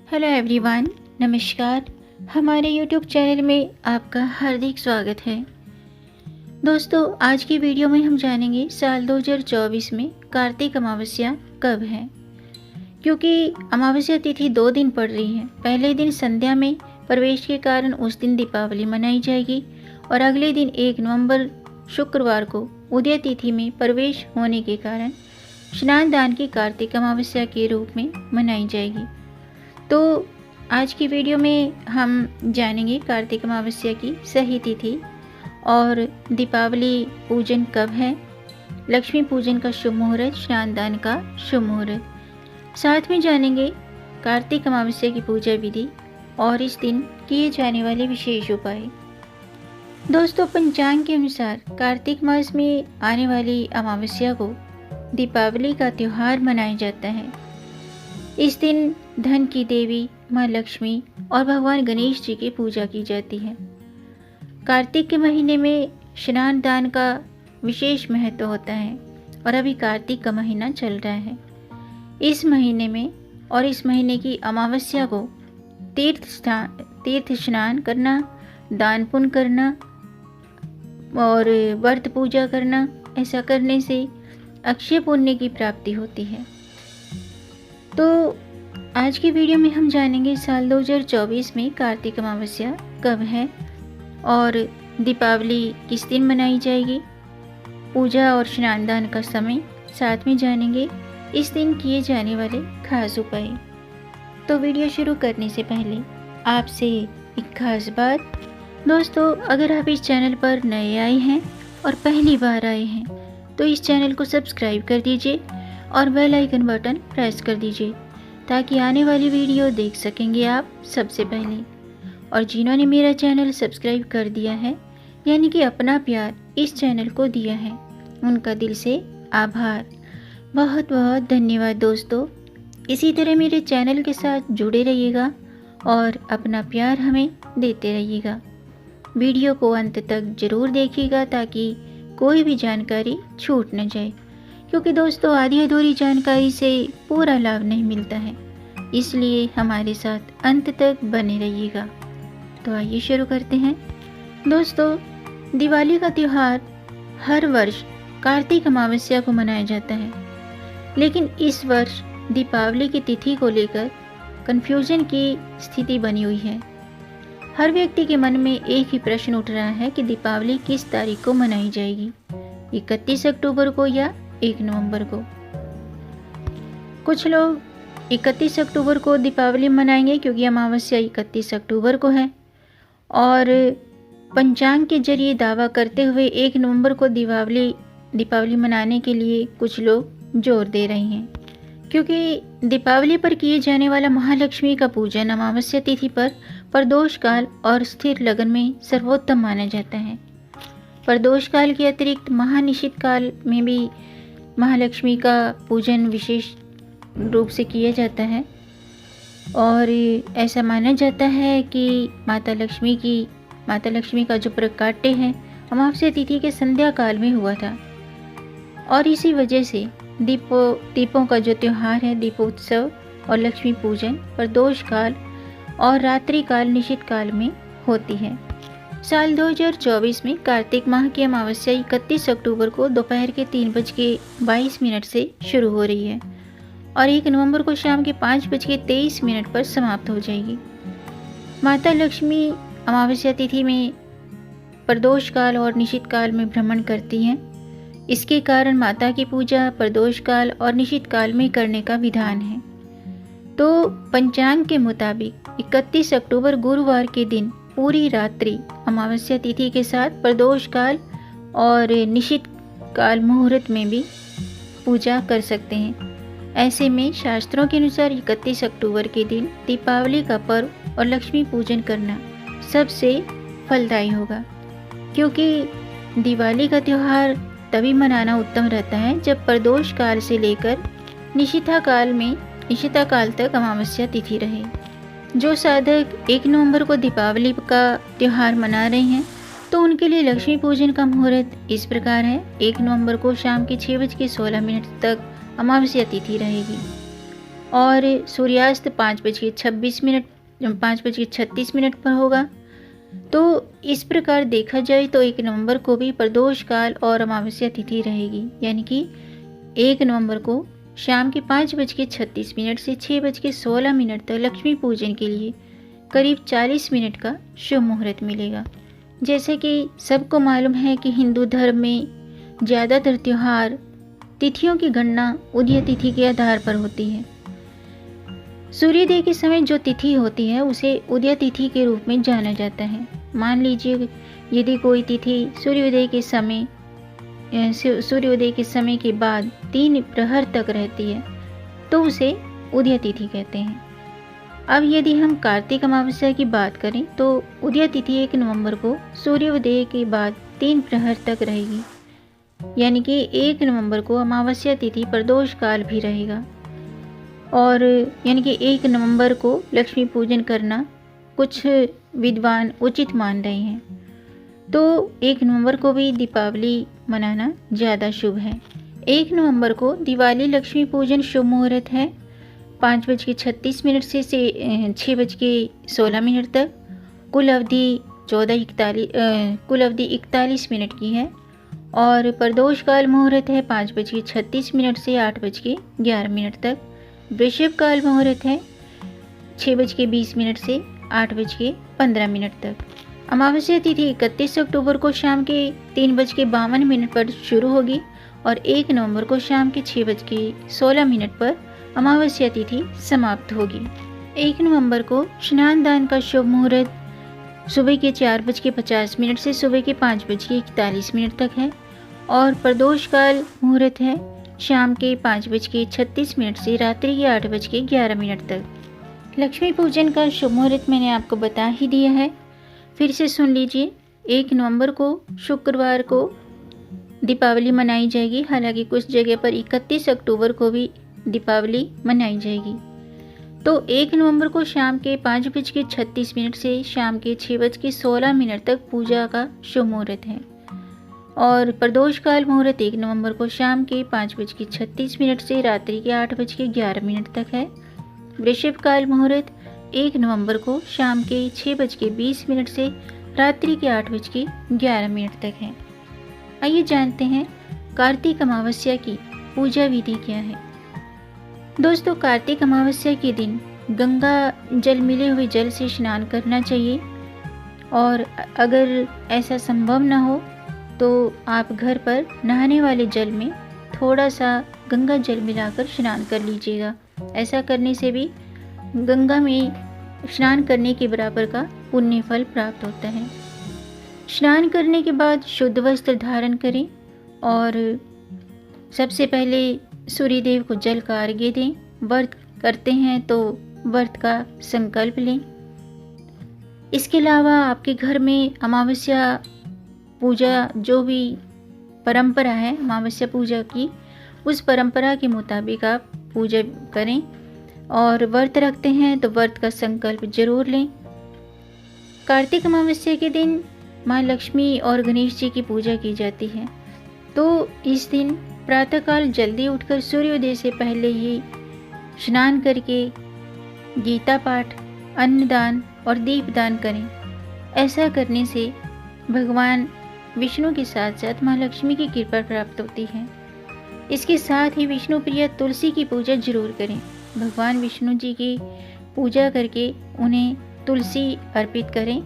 Hello everyone, नमस्कार। हमारे YouTube channel में आपका हार्दिक स्वागत है। दोस्तों, आज की वीडियो में हम जानेंगे साल 2024 में कार्तिक अमावस्या कब है। क्योंकि अमावस्या तिथि 2 दिन पड़ रही है। पहले दिन संध्या में प्रवेश के कारण उस दिन दीपावली मनाई जाएगी और अगले दिन 1 नवंबर शुक्रवार को उदय तिथि में प्रवेश होने के कारण स्नान दान की कार्तिक अमावस्या के रूप में मनाई जाएगी। तो आज की वीडियो में हम जानेंगे कार्तिक अमावस्या की सही तिथि और दीपावली पूजन कब है, लक्ष्मी पूजन का शुभ मुहूर्त, स्नान दान का शुभ मुहूर्त। साथ में जानेंगे कार्तिक अमावस्या की पूजा विधि और इस दिन किए जाने वाले विशेष उपाय। दोस्तों, पंचांग के अनुसार कार्तिक मास में आने वाली अमावस्या को दीपावली का त्यौहार मनाया जाता है। इस दिन धन की देवी माँ लक्ष्मी और भगवान गणेश जी की पूजा की जाती है। कार्तिक के महीने में स्नान दान का विशेष महत्व होता है और अभी कार्तिक का महीना चल रहा है। इस महीने में और इस महीने की अमावस्या को तीर्थ स्नान करना, दान पुण्य करना और व्रत पूजा करना, ऐसा करने से अक्षय पुण्य की प्राप्ति होती है। तो आज की वीडियो में हम जानेंगे साल 2024 में कार्तिक अमावस्या कब है और दीपावली किस दिन मनाई जाएगी, पूजा और स्नान दान का समय। साथ में जानेंगे इस दिन किए जाने वाले खास उपाय। तो वीडियो शुरू करने से पहले आपसे एक खास बात। दोस्तों, अगर आप इस चैनल पर नए आए हैं और पहली बार आए हैं तो इस चैनल को सब्सक्राइब कर दीजिए और बेल आइकन बटन प्रेस कर दीजिए ताकि आने वाली वीडियो देख सकेंगे आप सबसे पहले। और जिन्होंने मेरा चैनल सब्सक्राइब कर दिया है, यानी कि अपना प्यार इस चैनल को दिया है, उनका दिल से आभार, बहुत बहुत धन्यवाद। दोस्तों, इसी तरह मेरे चैनल के साथ जुड़े रहिएगा और अपना प्यार हमें देते रहिएगा। वीडियो को अंत तक ज़रूर देखिएगा ताकि कोई भी जानकारी छूट न जाए, क्योंकि दोस्तों आधी अधूरी जानकारी से पूरा लाभ नहीं मिलता है। इसलिए हमारे साथ अंत तक बने रहिएगा। तो आइए शुरू करते हैं। दोस्तों, दिवाली का त्यौहार हर वर्ष कार्तिक अमावस्या को मनाया जाता है, लेकिन इस वर्ष दीपावली की तिथि को लेकर कन्फ्यूजन की स्थिति बनी हुई है। हर व्यक्ति के मन में एक ही प्रश्न उठ रहा है कि दीपावली किस तारीख को मनाई जाएगी, 31 अक्टूबर को या 1 नवंबर को। कुछ लोग 31 अक्टूबर को दीपावली मनाएंगे क्योंकि अमावस्या 31 अक्टूबर को है, और पंचांग के जरिए दावा करते हुए 1 नवंबर को दीपावली मनाने के लिए कुछ लोग जोर दे रहे हैं, क्योंकि दीपावली पर किए जाने वाला महालक्ष्मी का पूजन अमावस्या तिथि पर प्रदोष काल और स्थिर लगन में सर्वोत्तम माना जाता है। प्रदोष काल के अतिरिक्त महानिशित काल में भी महालक्ष्मी का पूजन विशेष रूप से किया जाता है और ऐसा माना जाता है कि माता लक्ष्मी का जो प्रकाट्य है अमावस्या तिथि के संध्या काल में हुआ था, और इसी वजह से दीपों का जो त्यौहार है, दीपोत्सव और लक्ष्मी पूजन प्रदोष काल और रात्रि काल निशित काल में होती है। साल 2024 में कार्तिक माह की अमावस्या 31 अक्टूबर को दोपहर के 3:22 से शुरू हो रही है और 1 नवंबर को शाम के 5:23 पर समाप्त हो जाएगी। माता लक्ष्मी अमावस्या तिथि में प्रदोष काल और निशित काल में भ्रमण करती हैं। इसके कारण माता की पूजा प्रदोष काल और निशित काल में करने का विधान है। तो पंचांग के मुताबिक 31 अक्टूबर गुरुवार के दिन पूरी रात्रि अमावस्या तिथि के साथ प्रदोष काल और निशित काल मुहूर्त में भी पूजा कर सकते हैं। ऐसे में शास्त्रों के अनुसार 31 अक्टूबर के दिन दीपावली का पर्व और लक्ष्मी पूजन करना सबसे फलदायी होगा, क्योंकि दिवाली का त्यौहार तभी मनाना उत्तम रहता है जब प्रदोष काल से लेकर निशिता काल तक अमावस्या तिथि रहे। जो साधक 1 नवंबर को दीपावली का त्यौहार मना रहे हैं तो उनके लिए लक्ष्मी पूजन का मुहूर्त इस प्रकार है। 1 नवंबर को शाम के 6:16 तक अमावस्या तिथि रहेगी और सूर्यास्त 5:36 पर होगा। तो इस प्रकार देखा जाए तो 1 नवंबर को भी प्रदोष काल और अमावस्या तिथि रहेगी, यानी कि 1 नवंबर को शाम के 5:36 से 6:16 तक लक्ष्मी पूजन के लिए करीब 40 मिनट का शुभ मुहूर्त मिलेगा। जैसे कि सबको मालूम है कि हिंदू धर्म में ज़्यादातर त्यौहार तिथियों की गणना उदय तिथि के आधार पर होती है। सूर्योदय के समय जो तिथि होती है उसे उदय तिथि के रूप में जाना जाता है। मान लीजिए यदि कोई तिथि सूर्योदय के समय के बाद 3 प्रहर तक रहती है तो उसे उदय तिथि कहते हैं। अब यदि हम कार्तिक अमावस्या की बात करें तो उदय तिथि 1 नवंबर को सूर्योदय के बाद 3 प्रहर तक रहेगी, यानी कि 1 नवंबर को अमावस्या तिथि प्रदोष काल भी रहेगा। और यानी कि 1 नवंबर को लक्ष्मी पूजन करना कुछ विद्वान उचित मान रहे हैं। तो 1 नवंबर को भी दीपावली मनाना ज़्यादा शुभ है। 1 नवंबर को दिवाली लक्ष्मी पूजन शुभ मुहूर्त है 5:36 से 6:16 तक। कुल अवधि 41 मिनट की है और प्रदोष काल मुहूर्त है 5:36 से 8:11 तक। वृषभ काल मुहूर्त है 6:20 से 8:15 तक। अमावस्या तिथि 31 अक्टूबर को शाम के 3:52 पर शुरू होगी और 1 नवंबर को शाम के 6:16 पर अमावस्या तिथि समाप्त होगी। 1 नवंबर को स्नान दान का शुभ मुहूर्त सुबह के 4:50 से सुबह के 5:41 तक है और प्रदोष काल मुहूर्त है शाम के 5:36 से रात्रि के 8:11 तक। लक्ष्मी पूजन का शुभ मुहूर्त मैंने आपको बता ही दिया है, फिर से सुन लीजिए। 1 नवंबर को शुक्रवार को दीपावली मनाई जाएगी, हालांकि कुछ जगह पर 31 अक्टूबर को भी दीपावली मनाई जाएगी। तो 1 नवंबर को शाम के 5:36 से शाम के 6:16 तक पूजा का शुभ मुहूर्त है और प्रदोष काल मुहूर्त 1 नवंबर को शाम के 5:36 से रात्रि के 8:11 तक है। वृषभ काल मुहूर्त 1 नवंबर को शाम के 6:20 से रात्रि के 8:11 तक है। आइए जानते हैं कार्तिक अमावस्या की पूजा विधि क्या है। दोस्तों, कार्तिक अमावस्या के दिन गंगा जल मिले हुए जल से स्नान करना चाहिए और अगर ऐसा संभव न हो तो आप घर पर नहाने वाले जल में थोड़ा सा गंगा जल मिलाकर स्नान कर लीजिएगा। ऐसा करने से भी गंगा में स्नान करने के बराबर का पुण्य फल प्राप्त होता है। स्नान करने के बाद शुद्ध वस्त्र धारण करें और सबसे पहले सूर्यदेव को जल का अर्घ्य दें। व्रत करते हैं तो व्रत का संकल्प लें। इसके अलावा आपके घर में अमावस्या पूजा जो भी परंपरा है अमावस्या पूजा की, उस परंपरा के मुताबिक आप पूजा करें और व्रत रखते हैं तो व्रत का संकल्प जरूर लें। कार्तिक अमावस्या के दिन माँ लक्ष्मी और गणेश जी की पूजा की जाती है। तो इस दिन प्रातःकाल जल्दी उठकर सूर्योदय से पहले ही स्नान करके गीता पाठ, अन्नदान और दीपदान करें। ऐसा करने से भगवान विष्णु के साथ साथ माँ लक्ष्मी की कृपा प्राप्त होती है। इसके साथ ही विष्णु प्रिय तुलसी की पूजा जरूर करें। भगवान विष्णु जी की पूजा करके उन्हें तुलसी अर्पित करें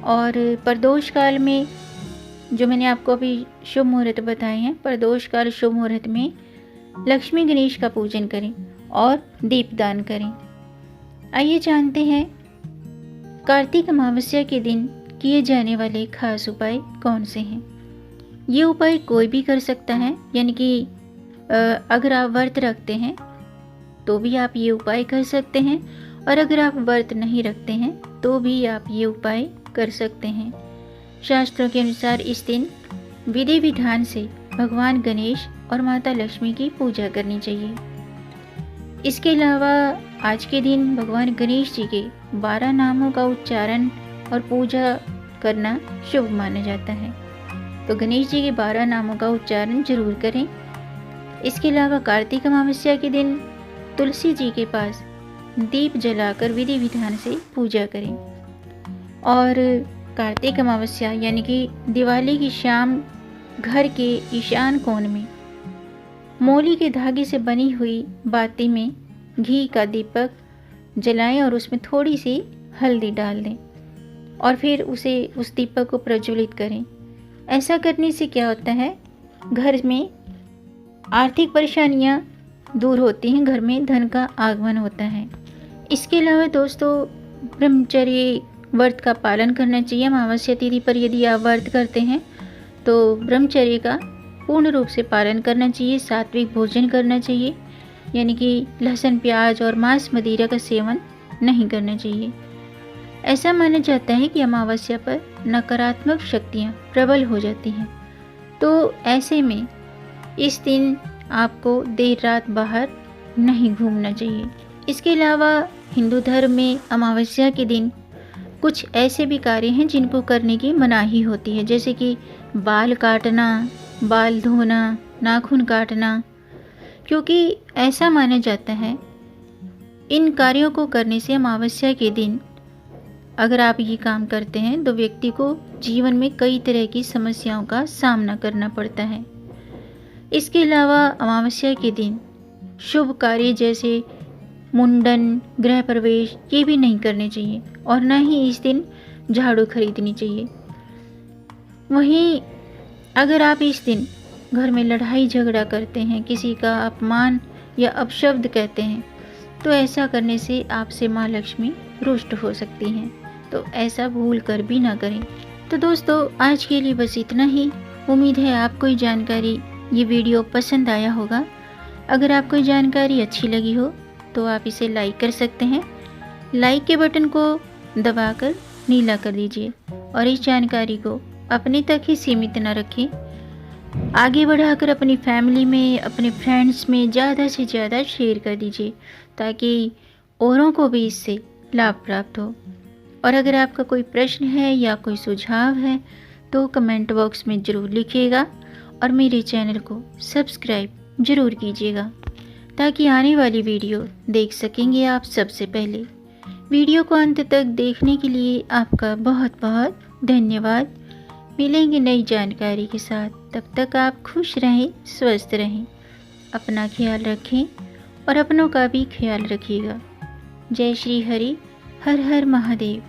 और प्रदोष काल में जो मैंने आपको अभी शुभ मुहूर्त बताए हैं, प्रदोष काल शुभ मुहूर्त में लक्ष्मी गणेश का पूजन करें और दीपदान करें। आइए जानते हैं कार्तिक अमावस्या के दिन किए जाने वाले खास उपाय कौन से हैं। ये उपाय कोई भी कर सकता है, यानी कि अगर आप व्रत रखते हैं तो भी आप ये उपाय कर सकते हैं और अगर आप व्रत नहीं रखते हैं तो भी आप ये उपाय कर सकते हैं। शास्त्रों के अनुसार इस दिन विधि विधान से भगवान गणेश और माता लक्ष्मी की पूजा करनी चाहिए। इसके अलावा आज के दिन भगवान गणेश जी के 12 नामों का उच्चारण और पूजा करना शुभ माना जाता है। तो गणेश जी के 12 नामों का उच्चारण जरूर करें। इसके अलावा कार्तिक अमावस्या के दिन तुलसी जी के पास दीप जलाकर विधि विधान से पूजा करें। और कार्तिक अमावस्या यानी कि दिवाली की शाम घर के ईशान कोण में मोली के धागे से बनी हुई बाती में घी का दीपक जलाएं और उसमें थोड़ी सी हल्दी डाल दें और फिर उस दीपक को प्रज्वलित करें। ऐसा करने से क्या होता है, घर में आर्थिक परेशानियां दूर होती हैं, घर में धन का आगमन होता है। इसके अलावा दोस्तों, ब्रह्मचर्य व्रत का पालन करना चाहिए। अमावस्या तिथि पर यदि आप व्रत करते हैं तो ब्रह्मचर्य का पूर्ण रूप से पालन करना चाहिए। सात्विक भोजन करना चाहिए, यानी कि लहसुन, प्याज और मांस मदिरा का सेवन नहीं करना चाहिए। ऐसा माना जाता है कि अमावस्या पर नकारात्मक शक्तियाँ प्रबल हो जाती हैं, तो ऐसे में इस दिन आपको देर रात बाहर नहीं घूमना चाहिए। इसके अलावा हिंदू धर्म में अमावस्या के दिन कुछ ऐसे भी कार्य हैं जिनको करने की मनाही होती है, जैसे कि बाल काटना, बाल धोना, नाखून काटना, क्योंकि ऐसा माना जाता है इन कार्यों को करने से अमावस्या के दिन अगर आप ये काम करते हैं तो व्यक्ति को जीवन में कई तरह की समस्याओं का सामना करना पड़ता है। इसके अलावा अमावस्या के दिन शुभ कार्य जैसे मुंडन, गृह प्रवेश ये भी नहीं करने चाहिए और न ही इस दिन झाड़ू खरीदनी चाहिए। वहीं अगर आप इस दिन घर में लड़ाई झगड़ा करते हैं, किसी का अपमान या अपशब्द कहते हैं, तो ऐसा करने से आपसे माँ लक्ष्मी रुष्ट हो सकती हैं, तो ऐसा भूल कर भी ना करें। तो दोस्तों, आज के लिए बस इतना ही। उम्मीद है आपको ये जानकारी, ये वीडियो पसंद आया होगा। अगर आपको ये जानकारी अच्छी लगी हो तो आप इसे लाइक कर सकते हैं। लाइक के बटन को दबाकर नीला कर दीजिए और इस जानकारी को अपने तक ही सीमित न रखें, आगे बढ़ाकर अपनी फैमिली में, अपने फ्रेंड्स में ज़्यादा से ज़्यादा शेयर कर दीजिए ताकि औरों को भी इससे लाभ प्राप्त हो। और अगर आपका कोई प्रश्न है या कोई सुझाव है तो कमेंट बॉक्स में ज़रूर लिखिएगा और मेरे चैनल को सब्सक्राइब ज़रूर कीजिएगा ताकि आने वाली वीडियो देख सकेंगे आप सबसे पहले। वीडियो को अंत तक देखने के लिए आपका बहुत बहुत धन्यवाद। मिलेंगे नई जानकारी के साथ, तब तक आप खुश रहें, स्वस्थ रहें, अपना ख्याल रखें और अपनों का भी ख्याल रखिएगा। जय श्री हरि, हर हर महादेव।